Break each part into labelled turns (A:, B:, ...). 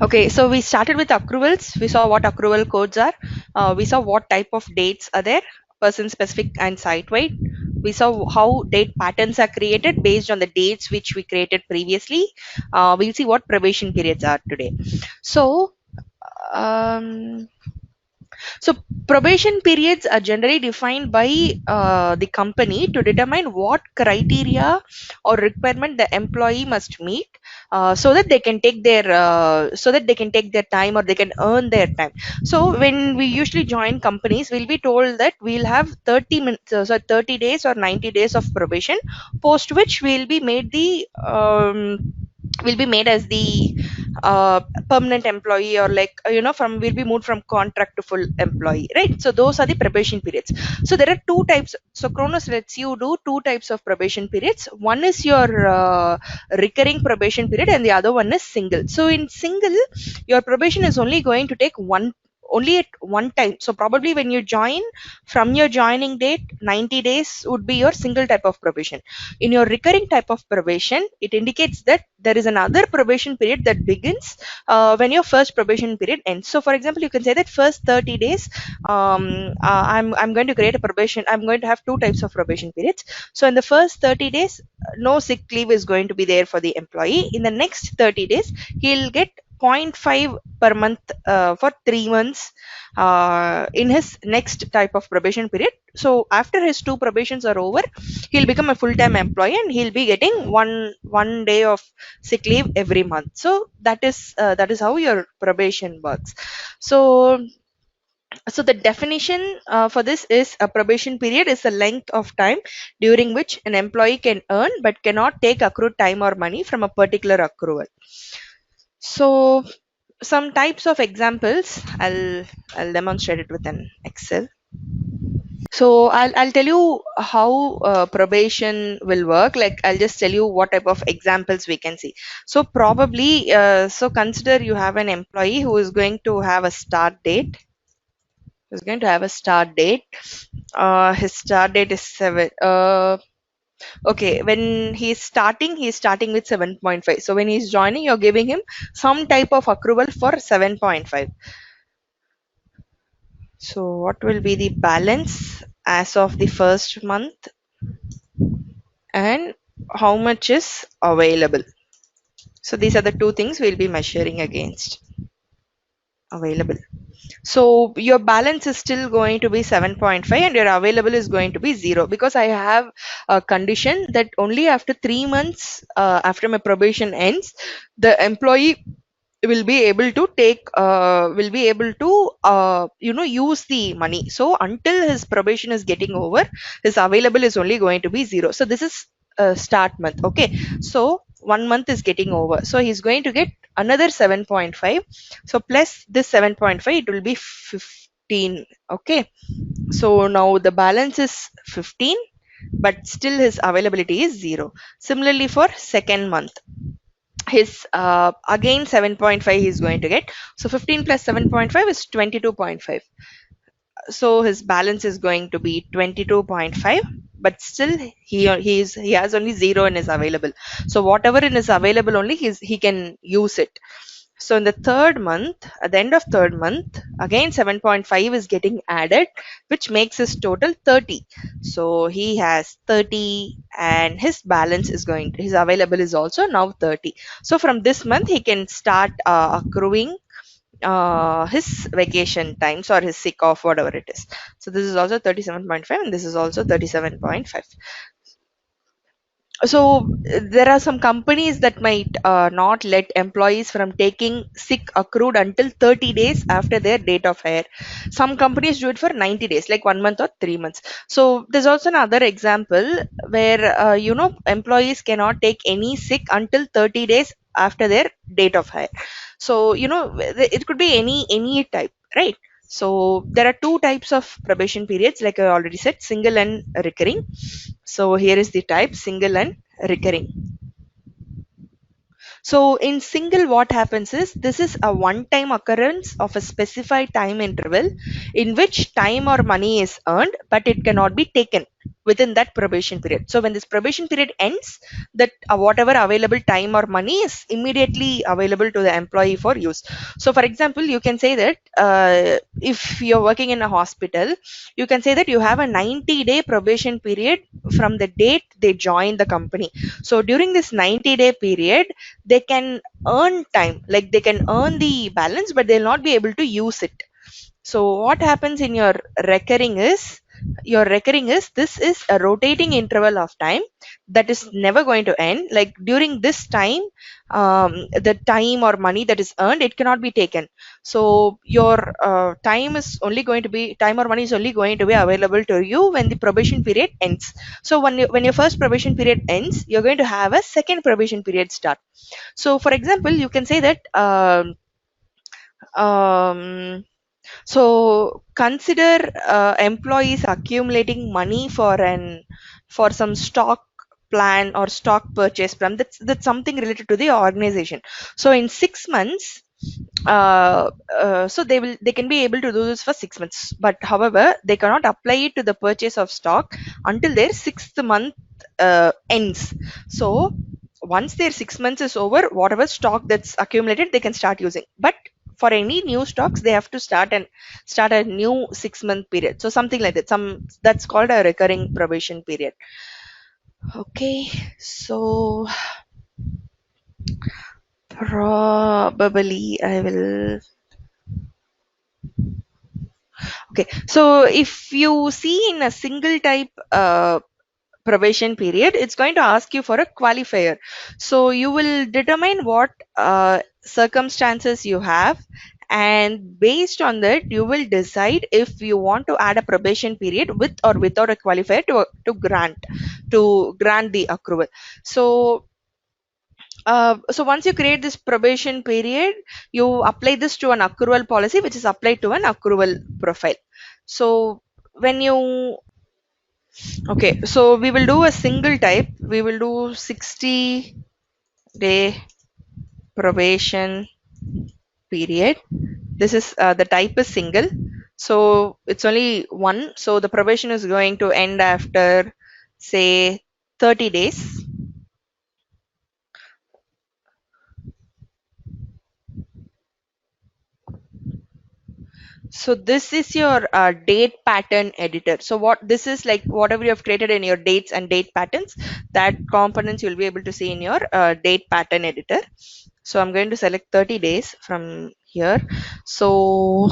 A: Okay, so we started with accruals. We saw what accrual codes are. We saw what type of dates are there, person specific and site wide. We saw how date patterns are created based on the dates which we created previously. We'll see what probation periods are today. So, um, so probation periods are generally defined by the company to determine what criteria or requirement the employee must meet, so that they can take their time or they can earn their time. So when we usually join companies, we'll be told that we'll have 30 minutes, 30 days or 90 days of probation, post which we'll be made as the permanent employee, or like from we'll be moved from contract to full employee, right? So those are the probation periods. So there are two types. So Kronos lets you do two types of probation periods. One is your recurring probation period and the other one is single. So in single, your probation is only going to take only at one time. So probably when you join, from your joining date, 90 days would be your single type of probation. In your recurring type of probation, it indicates that there is another probation period that begins when your first probation period ends. So for example, you can say that first 30 days, I'm going to create a probation. I'm going to have two types of probation periods. So in the first 30 days, no sick leave is going to be there for the employee. In the next 30 days, he'll get 0.5 per month for 3 months in his next type of probation period. So after his two probations are over, he'll become a full-time employee and he'll be getting one day of sick leave every month. So that is how your probation works. So so the definition for this is a probation period is the length of time during which an employee can earn but cannot take accrued time or money from a particular accrual. So some types of examples, I'll demonstrate it with an Excel. So I'll tell you how probation will work. Like I'll just tell you what type of examples we can see. So probably, so consider you have an employee who is going to have a start date. Is going to have a start date. His start date is 7. Okay, when he's starting with 7.5. So when he's joining, you're giving him some type of accrual for 7.5. So what will be the balance as of the first month and how much is available? So these are the two things we'll be measuring against. Available. So your balance is still going to be 7.5 and your available is going to be 0, because I have a condition that only after 3 months after my probation ends, the employee will be able to use the money. So until his probation is getting over, his available is only going to be 0. So this is a start month. Okay, so 1 month is getting over, so he's going to get another 7.5. So plus this 7.5, it will be 15. Okay, so now the balance is 15, but still his availability is 0. Similarly for second month, his again 7.5 he's going to get. So 15 plus 7.5 is 22.5. So his balance is going to be 22.5, but still he has only 0 in his available. So whatever in his available only he can use it. So in the third month, at the end of third month, again 7.5 is getting added, which makes his total 30. So he has 30 and his balance is his available is also now 30. So from this month, he can start accruing his vacation times or his sick off, whatever it is. So this is also 37.5 and this is also 37.5. So there are some companies that might not let employees from taking sick accrued until 30 days after their date of hire. Some companies do it for 90 days, like 1 month or 3 months. So there's also another example where employees cannot take any sick until 30 days after their date of hire. So it could be any type, right? So there are two types of probation periods, like I already said, single and recurring. So here is the type, single and recurring. So in single, what happens is this is a one-time occurrence of a specified time interval in which time or money is earned, but it cannot be taken within that probation period. So when this probation period ends, that whatever available time or money is immediately available to the employee for use. So for example, you can say that if you're working in a hospital, you can say that you have a 90-day probation period from the date they join the company. So during this 90-day period, they can earn time, like they can earn the balance, but they'll not be able to use it. So what happens in your recurring is this is a rotating interval of time that is never going to end. Like during this time, the time or money that is earned, it cannot be taken. So your time or money is only going to be available to you when the probation period ends. So when your first probation period ends, you're going to have a second probation period start. So for example, you can say that um, so consider employees accumulating money for some stock plan or stock purchase from that's something related to the organization. So in 6 months, so they can be able to do this for 6 months, but however they cannot apply it to the purchase of stock until their sixth month ends. So once their 6 months is over, whatever stock that's accumulated they can start using, but for any new stocks they have to start a new 6 month period. So something like that, some that's called a recurring probation period. Okay, so probably I will. Okay, so if you see in a single type probation period, it's going to ask you for a qualifier. So you will determine what circumstances you have, and based on that, you will decide if you want to add a probation period with or without a qualifier to grant the accrual. So once you create this probation period, you apply this to an accrual policy, which is applied to an accrual profile. So when you okay, so we will do a single type. We will do 60-day probation period. This is the type is single. So it's only one. So the probation is going to end after, say, 30 days. So this is your date pattern editor. So what this is like, whatever you have created in your dates and date patterns, that components you'll be able to see in your date pattern editor. So I'm going to select 30 days from here. So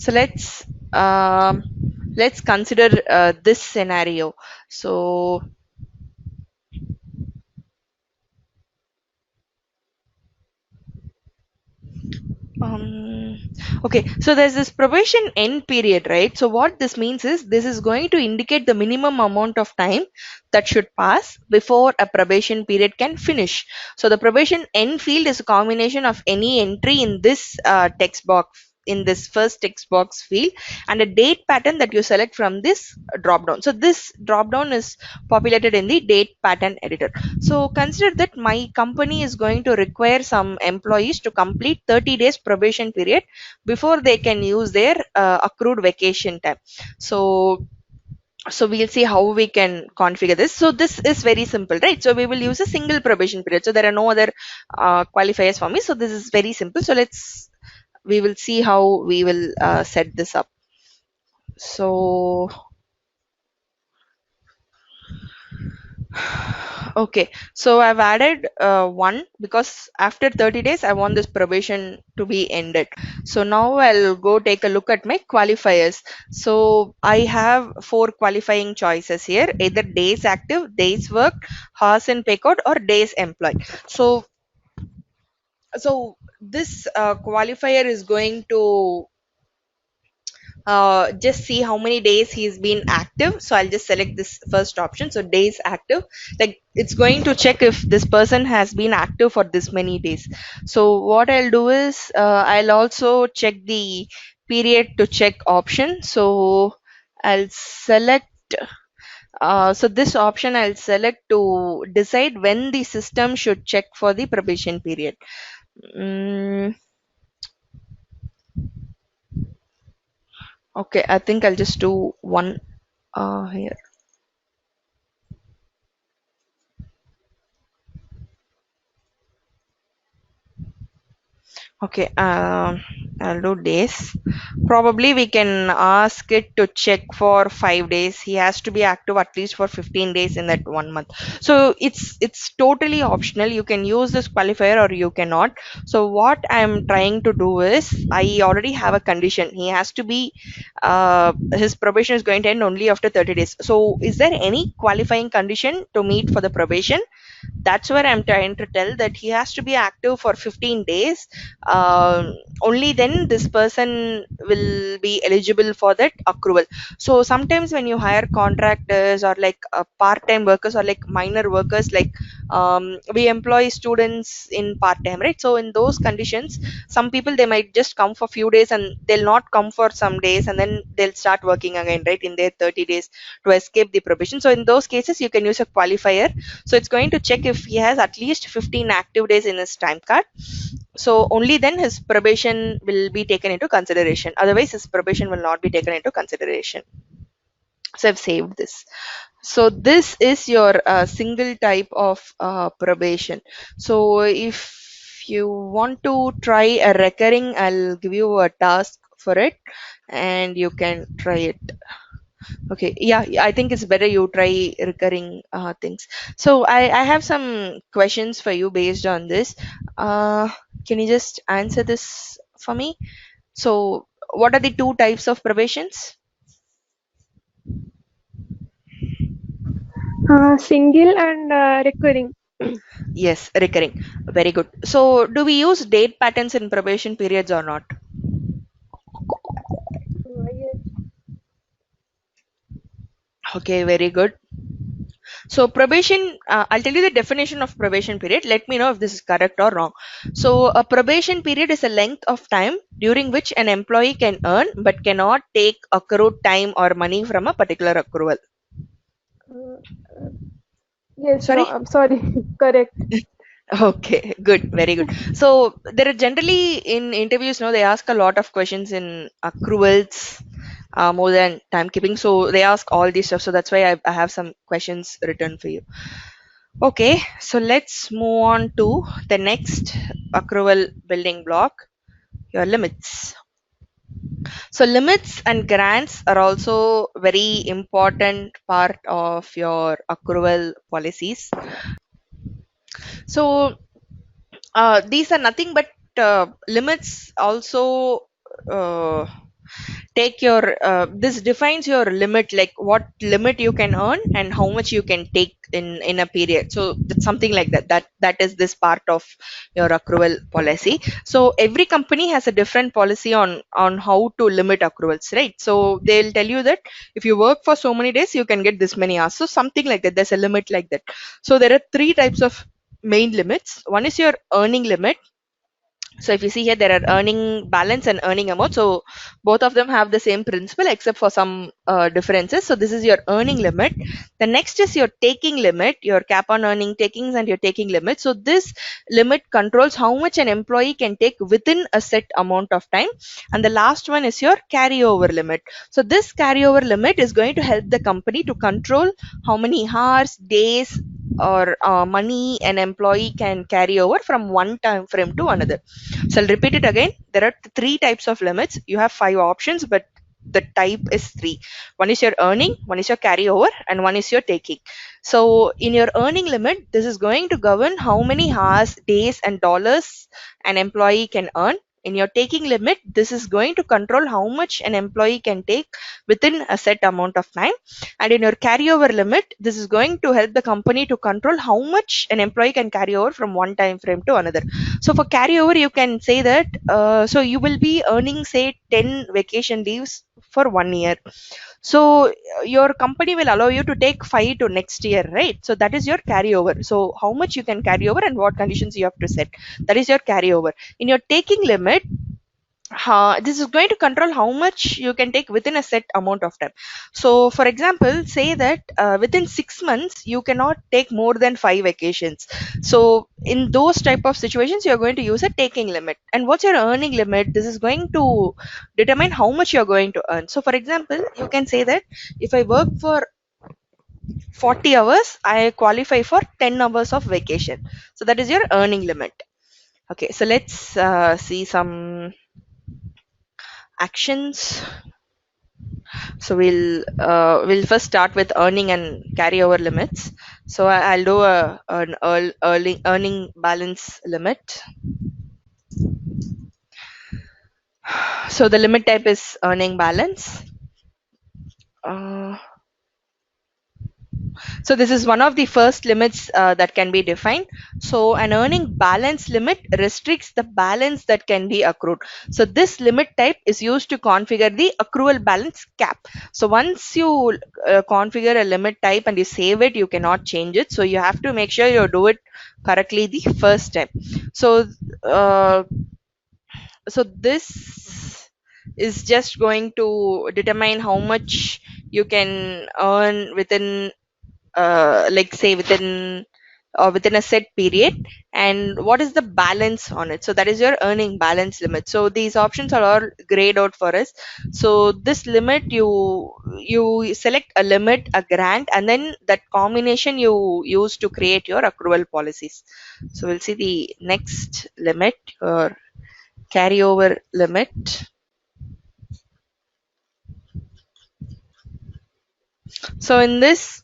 A: let's consider this scenario. So Um, okay, so there's this probation end period, right? So what this means is this is going to indicate the minimum amount of time that should pass before a probation period can finish. So the probation end field is a combination of any entry in this text box, in this first text box field, and a date pattern that you select from this drop down. So this drop down is populated in the date pattern editor. So consider that my company is going to require some employees to complete 30 days probation period before they can use their accrued vacation time. So we'll see how we can configure this. So this is very simple, right? So we will use a single probation period. So there are no other qualifiers for me. So this is very simple. So we will see how we will set this up. So okay, so I've added one because after 30 days, I want this probation to be ended. So now I'll go take a look at my qualifiers. So I have four qualifying choices here, either days active, days worked, hours in paycode, or days employed. So this qualifier is going to just see how many days he's been active. So I'll just select this first option. So days active, like it's going to check if this person has been active for this many days. So what I'll do is I'll also check the period to check option. So I'll select so this option I'll select to decide when the system should check for the probation period. Mm, Okay, I think I'll just do one here. Okay, I'll do days. Probably we can ask it to check for 5 days. He has to be active at least for 15 days in that 1 month. So it's totally optional. You can use this qualifier or you cannot. So what I'm trying to do is I already have a condition. He has to be his probation is going to end only after 30 days. So is there any qualifying condition to meet for the probation? That's where I'm trying to tell that he has to be active for 15 days. Only then this person will be eligible for that accrual. So sometimes when you hire contractors or like part-time workers or like minor workers, like we employ students in part-time, right? So in those conditions, some people they might just come for few days and they'll not come for some days and then they'll start working again, right, in their 30 days to escape the probation. So in those cases you can use a qualifier. So it's going to check if he has at least 15 active days in his time card. So only then his probation will be taken into consideration. Otherwise, his probation will not be taken into consideration. So I've saved this. So this is your single type of probation. So if you want to try a recurring, I'll give you a task for it and you can try it. Okay, yeah, I think it's better you try recurring things. So I have some questions for you based on this. Uh, can you just answer this for me? So, what are the two types of probations?
B: Single and recurring.
A: Yes, recurring. Very good. So, do we use date patterns in probation periods or not?
B: Yes.
A: Okay, very good. So probation, I'll tell you the definition of probation period. Let me know if this is correct or wrong. So a probation period is a length of time during which an employee can earn but cannot take accrued time or money from a particular accrual.
B: Uh, uh, yes,
A: Sorry?
B: wrong. I'm sorry. Correct.
A: Okay, good, very good. So there are generally in interviews, no, they ask a lot of questions in accruals, more than timekeeping. So they ask all these stuff. So that's why I have some questions written for you. Okay, so let's move on to the next accrual building block, your limits. So limits and grants are also very important part of your accrual policies. So these are nothing but limits also uh, take your this defines your limit, like what limit you can earn and how much you can take in a period. So it's something like that is this part of your accrual policy. So every company has a different policy on how to limit accruals, right? So they'll tell you that if you work for so many days you can get this many hours, so something like that, there's a limit like that. So there are three types of main limits. One is your earning limit. So if you see here, there are earning balance and earning amount. So both of them have the same principle except for some differences. So this is your earning limit. The next is your taking limit, your cap on earning takings and your taking limit. So this limit controls how much an employee can take within a set amount of time. And the last one is your carryover limit. So this carryover limit is going to help the company to control how many hours, days, or money an employee can carry over from one time frame to another. So I'll repeat it again. There are three types of limits. You have five options, but the type is three. One is your earning, one is your carryover, and one is your taking. So in your earning limit, this is going to govern how many hours, days, and dollars an employee can earn. In your taking limit, this is going to control how much an employee can take within a set amount of time. And in your carryover limit, this is going to help the company to control how much an employee can carry over from one time frame to another. So for carryover, you can say that so you will be earning say 10 vacation leaves for 1 year. So your company will allow you to take 5 to next year, right? So that is your carryover. So how much you can carry over and what conditions you have to set. That is your carryover. In your taking limit, this is going to control how much you can take within a set amount of time. So for example, say that within 6 months you cannot take more than 5 vacations. So in those type of situations you're going to use a taking limit. And what's your earning limit? This is going to determine how much you're going to earn. So for example, you can say that if I work for 40 hours, I qualify for 10 hours of vacation. So that is your earning limit. Okay, so let's see some actions. So we'll first start with earning and carryover limits. So I'll do an earning balance limit. So the limit type is earning balance. Uh, So this is one of the first limits that can be defined. So an earning balance limit restricts the balance that can be accrued. So this limit type is used to configure the accrual balance cap. So once you configure a limit type and you save it, you cannot change it. So you have to make sure you do it correctly the first time. So uh, so this is just going to determine how much you can earn within like say within a set period, and what is the balance on it. So that is your earning balance limit. So these options are all grayed out for us. So this limit, you select a limit, a grant, and then that combination you use to create your accrual policies. So we'll see the next limit, or carryover limit. So in this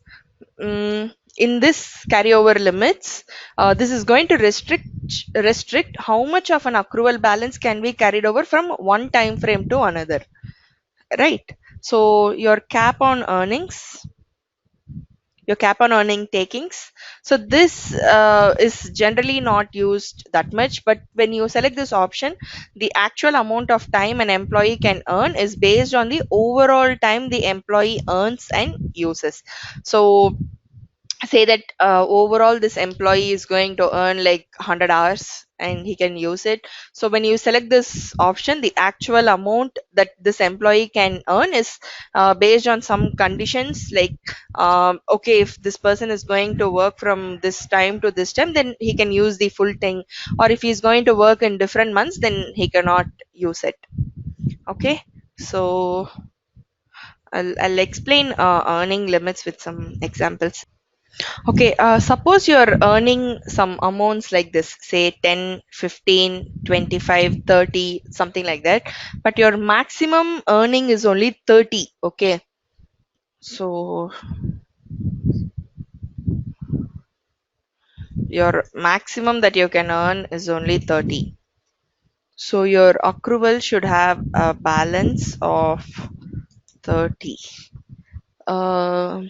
A: carryover limits, this is going to restrict how much of an accrual balance can be carried over from one time frame to another, right? So your cap on earning takings. So this is generally not used that much, but when you select this option, the actual amount of time an employee can earn is based on the overall time the employee earns and uses. So say that overall this employee is going to earn like 100 hours and he can use it. So when you select this option, the actual amount that this employee can earn is based on some conditions, like okay, if this person is going to work from this time to this time, then he can use the full thing, or if he's going to work in different months, then he cannot use it. Okay, so I'll explain earning limits with some examples. Okay, suppose you're earning some amounts like this, say 10, 15, 25, 30, something like that, but your maximum earning is only 30. Okay, so your maximum that you can earn is only 30. So your accrual should have a balance of 30. Uh,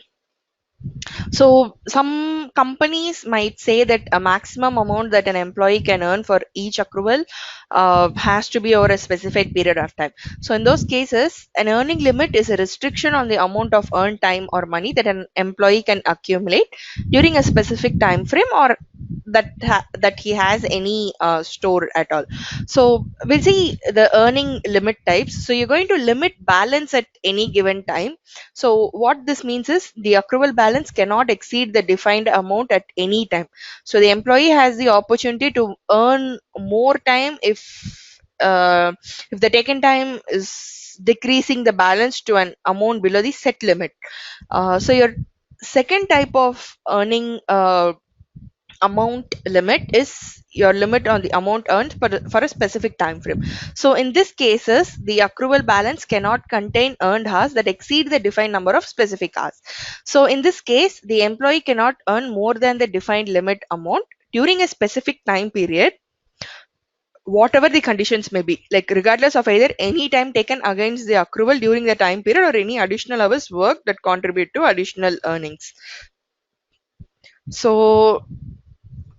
A: So some companies might say that a maximum amount that an employee can earn for each accrual has to be over a specified period of time. So in those cases, an earning limit is a restriction on the amount of earned time or money that an employee can accumulate during a specific time frame, or that he has any store at all. So we'll see the earning limit types. So you're going to limit balance at any given time. So what this means is the accrual balance cannot exceed the defined amount at any time. So the employee has the opportunity to earn more time if the taken time is decreasing the balance to an amount below the set limit. So your second type of earning amount limit is your limit on the amount earned for a specific time frame. So in this cases, the accrual balance cannot contain earned hours that exceed the defined number of specific hours. So in this case, the employee cannot earn more than the defined limit amount during a specific time period, whatever the conditions may be, like regardless of either any time taken against the accrual during the time period or any additional hours work that contribute to additional earnings. So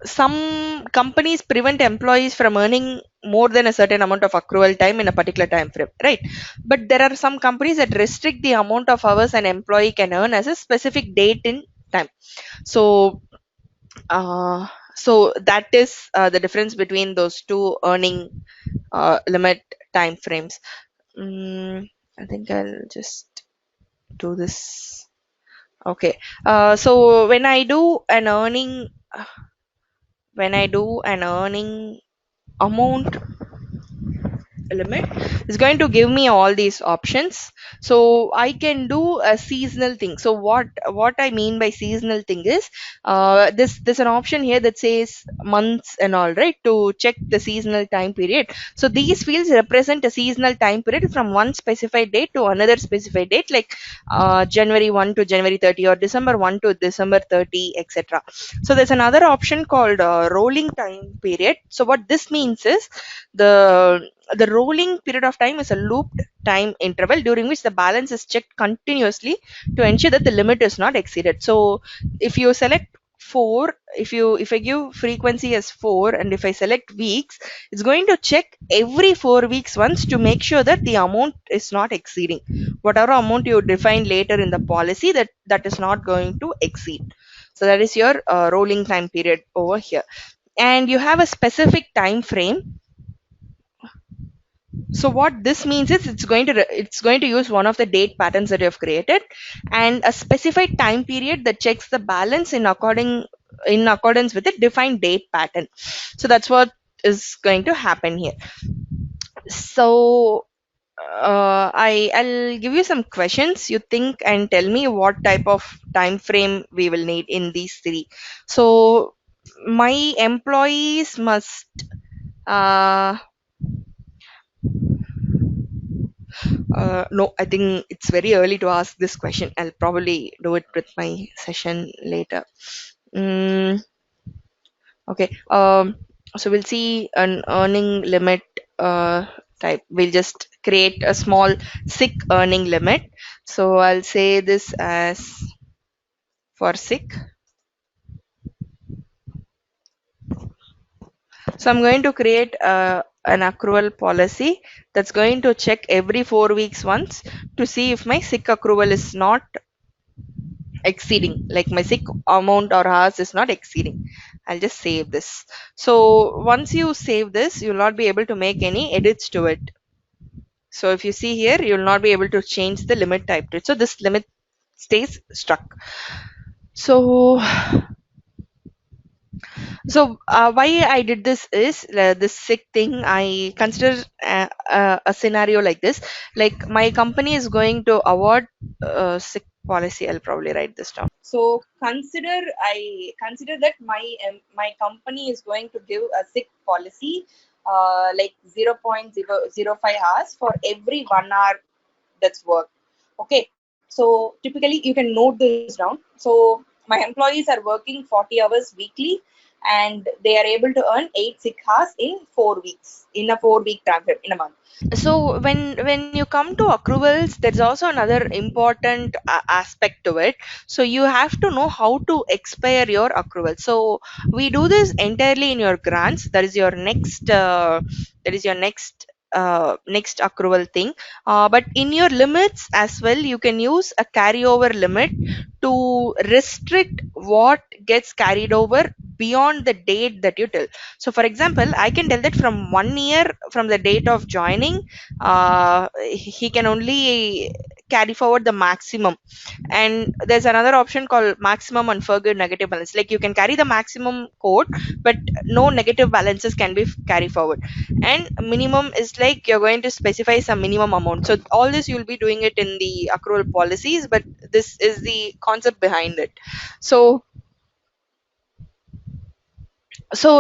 A: some companies prevent employees from earning more than a certain amount of accrual time in a particular time frame, right? But there are some companies that restrict the amount of hours an employee can earn as a specific date in time. So so that is the difference between those two earning limit time frames. I think I'll just do this. Okay. So when I do an earning amount limit, is going to give me all these options, so I can do a seasonal thing. So what I mean by seasonal thing is, there's an option here that says months and all, right, to check the seasonal time period. So these fields represent a seasonal time period from one specified date to another specified date, like January 1 to January 30, or December 1 to December 30, etc. So there's another option called rolling time period. So what this means is, the rolling period of time is a looped time interval during which the balance is checked continuously to ensure that the limit is not exceeded. So if you select 4, if I give frequency as 4, and if I select weeks, it's going to check every 4 weeks once to make sure that the amount is not exceeding whatever amount you define later in the policy, that is not going to exceed. So that is your rolling time period over here. And you have a specific time frame. So what this means is, it's going to use one of the date patterns that you have created, and a specified time period that checks the balance in accordance with the defined date pattern. So that's what is going to happen here. So I'll give you some questions. You think and tell me what type of time frame we will need in these three. So my employees must uh, no, I think it's very early to ask this question. I'll probably do it with my session later. Mm, okay. So we'll see an earning limit type. We'll just create a small sick earning limit. So I'll say this as for sick. So I'm going to create an accrual policy that's going to check every 4 weeks once to see if my sick accrual is not exceeding, like my sick amount or hours is not exceeding. I'll just save this. So once you save this, you'll not be able to make any edits to it. So if you see here, you'll not be able to change the limit type to it, so this limit stays stuck. So why I did this is, this sick thing. I consider a scenario like this. Like my company is going to award sick policy. I'll probably write this down. So I consider that my company is going to give a sick policy, like 0.005 hours for every 1 hour that's worked. Okay. So typically you can note this down. So my employees are working 40 hours weekly, and they are able to earn 8 sick hours in 4 weeks, in a 4 week time frame, in a month. So when you come to accruals, there's also another important aspect to it. So you have to know how to expire your accrual. So we do this entirely in your grants. That is your next accrual thing. But in your limits as well, you can use a carryover limit to restrict what gets carried over beyond the date that you tell. So for example, I can tell that from 1 year from the date of joining, he can only carry forward the maximum. And there's another option called maximum unforgiven negative balance. Like you can carry the maximum code, but no negative balances can be carried forward. And minimum is like you're going to specify some minimum amount. So all this you'll be doing it in the accrual policies, but this is the concept behind it. So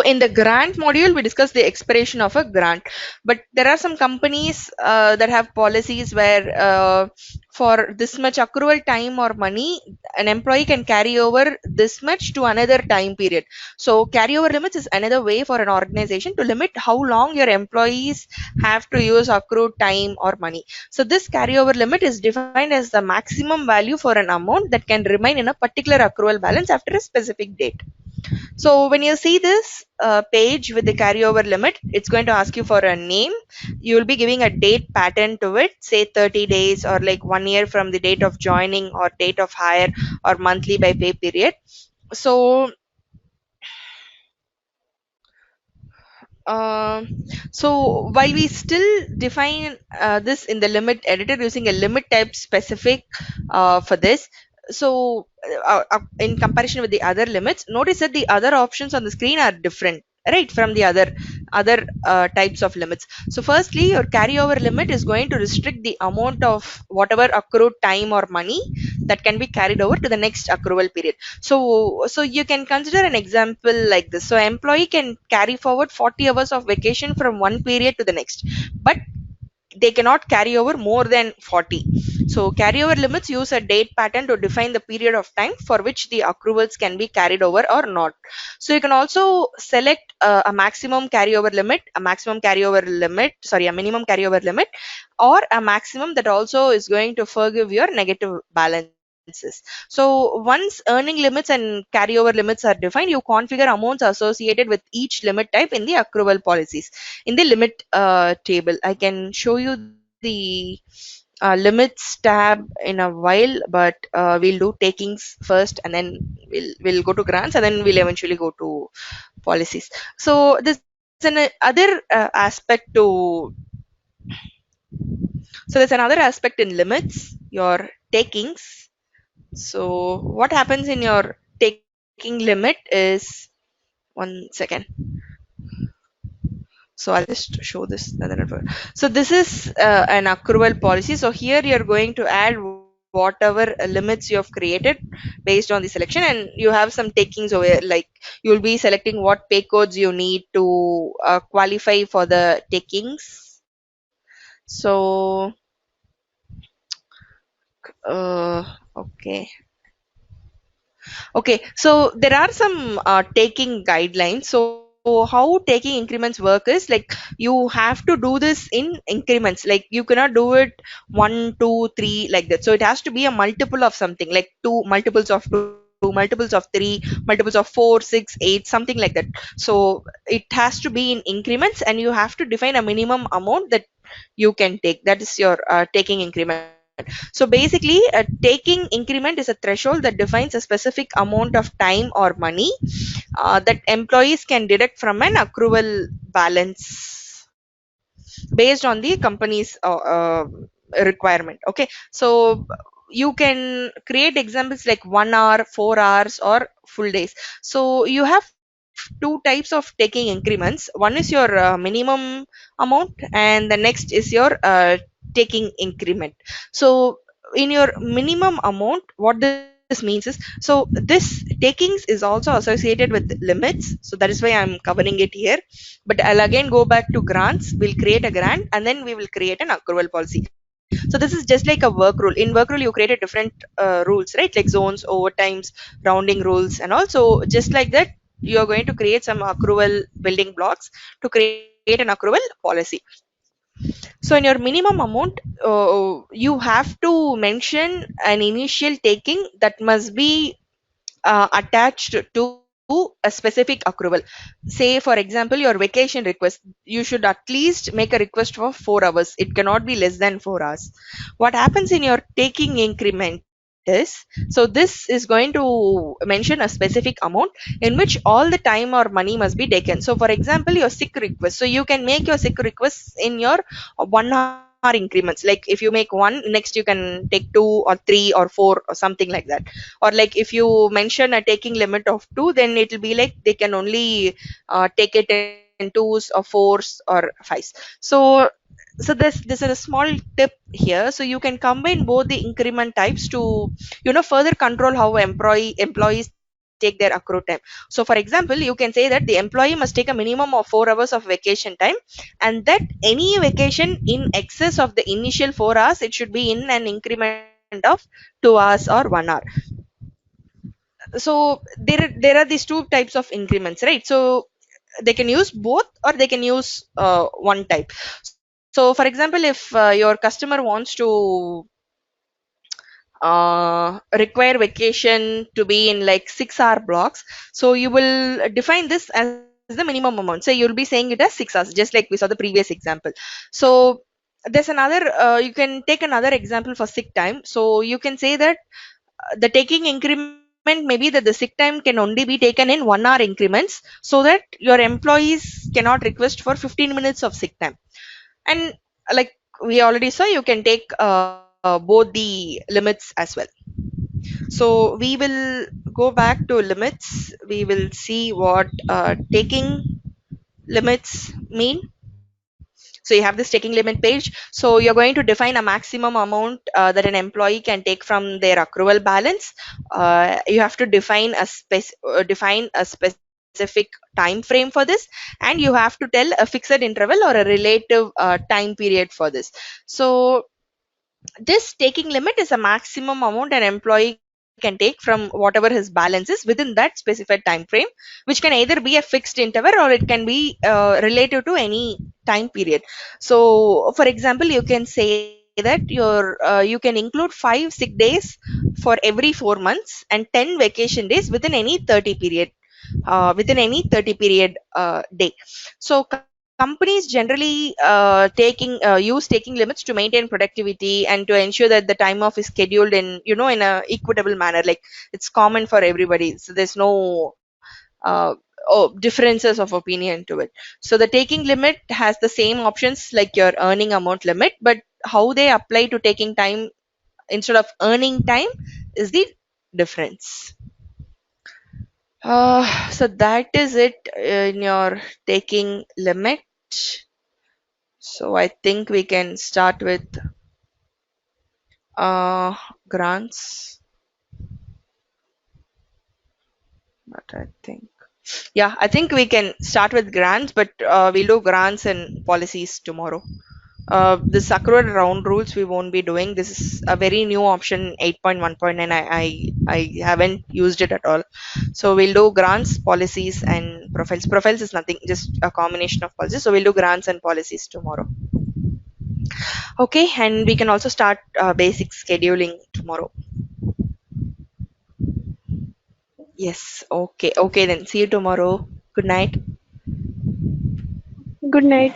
A: in the grant module, we discussed the expiration of a grant, but there are some companies that have policies where, for this much accrual time or money, an employee can carry over this much to another time period. So carryover limits is another way for an organization to limit how long your employees have to use accrued time or money. So this carryover limit is defined as the maximum value for an amount that can remain in a particular accrual balance after a specific date. So when you see this page with the carryover limit, it's going to ask you for a name. You will be giving a date pattern to it, say 30 days or like 1 year from the date of joining or date of hire or monthly by pay period. So Um, so while we still define this in the limit editor using a limit type specific for this, so in comparison with the other limits, notice that the other options on the screen are different, right, from the other types of limits. So firstly, your carryover limit is going to restrict the amount of whatever accrued time or money that can be carried over to the next accrual period. So you can consider an example like this. So employee can carry forward 40 hours of vacation from one period to the next, but they cannot carry over more than 40. So carryover limits use a date pattern to define the period of time for which the accruals can be carried over or not. So you can also select a maximum carryover limit, a minimum carryover limit, or a maximum that also is going to forgive your negative balances. So once earning limits and carryover limits are defined, you configure amounts associated with each limit type in the accrual policies. In the limit table, I can show you the limits tab in a while, but we'll do takings first, and then we'll go to grants, and then we'll eventually go to policies. So there's an other aspect to so there's another aspect in limits, your takings. So what happens in your taking limit is, one second. So I'll just show this. So this is an accrual policy. So here you're going to add whatever limits you have created based on the selection, and you have some takings over here, like you'll be selecting what pay codes you need to qualify for the takings. So okay. Okay, so there are some taking guidelines. So how taking increments work is like you have to do this in increments. Like you cannot do it one, two, three like that. So it has to be a multiple of something, like two multiples of two, multiples of three, multiples of four, six, eight, something like that. So it has to be in increments, and you have to define a minimum amount that you can take. That is your taking increment. So basically, a taking increment is a threshold that defines a specific amount of time or money that employees can deduct from an accrual balance based on the company's requirement. Okay, so you can create examples like 1 hour, 4 hours, or full days. So you have two types of taking increments. One is your minimum amount, and the next is your taking increment. So in your minimum amount, what this means is, so this takings is also associated with limits, so that is why I'm covering it here. But I'll again go back to grants. We'll create a grant, and then we will create an accrual policy. So this is just like a work rule. In work rule, you create a different rules, right? Like zones, overtimes, rounding rules, and also just like that, you are going to create some accrual building blocks to create an accrual policy. So in your minimum amount, you have to mention an initial taking that must be attached to a specific accrual. Say, for example, your vacation request, you should at least make a request for 4 hours. It cannot be less than 4 hours. What happens in your taking increment is, so this is going to mention a specific amount in which all the time or money must be taken. So, for example, your sick request. So you can make your sick requests in your 1 hour increments. Like if you make one, next you can take two or three or four or something like that. Or like if you mention a taking limit of two, then it will be like they can only take it in twos or fours or fives. So this is a small tip here. So you can combine both the increment types to further control how employees take their accrued time. So for example, you can say that the employee must take a minimum of 4 hours of vacation time, and that any vacation in excess of the initial 4 hours, it should be in an increment of 2 hours or 1 hour. So there are these two types of increments, right? So they can use both, or they can use one type. So for example, if your customer wants to require vacation to be in like 6 hour blocks, so you will define this as the minimum amount. So you'll be saying it as 6 hours, just like we saw the previous example. So there's another you can take another example for sick time. So you can say that the taking increment maybe that the sick time can only be taken in 1 hour increments so that your employees cannot request for 15 minutes of sick time. And like we already saw, you can take both the limits as well. So we will go back to limits. We will see what taking limits mean. So you have this taking limit page. So you're going to define a maximum amount that an employee can take from their accrual balance. You have to define a specific time frame for this, and you have to tell a fixed interval or a relative time period for this. So this taking limit is a maximum amount an employee can take from whatever his balance is within that specified time frame, which can either be a fixed interval or it can be relative to any time period. So, for example, you can say that you can include 5 sick days for every 4 months and 10 vacation days within any 30 period day. So companies generally use taking limits to maintain productivity and to ensure that the time off is scheduled in a equitable manner. Like it's common for everybody, so there's no differences of opinion to it. So the taking limit has the same options like your earning amount limit, but how they apply to taking time instead of earning time is the difference. So that is it in your taking limit. So I think we can start with uh, grants. But I think, yeah, I think we can start with grants, but we'll do grants and policies tomorrow. This accrual round rules we won't be doing. This is a very new option 8.1.9. I haven't used it at all. So we'll do grants, policies, and profiles. Profiles is nothing, just a combination of policies. So we'll do grants and policies tomorrow. Okay, and we can also start basic scheduling tomorrow. Yes, okay, okay then. See you tomorrow. Good night.
B: Good night.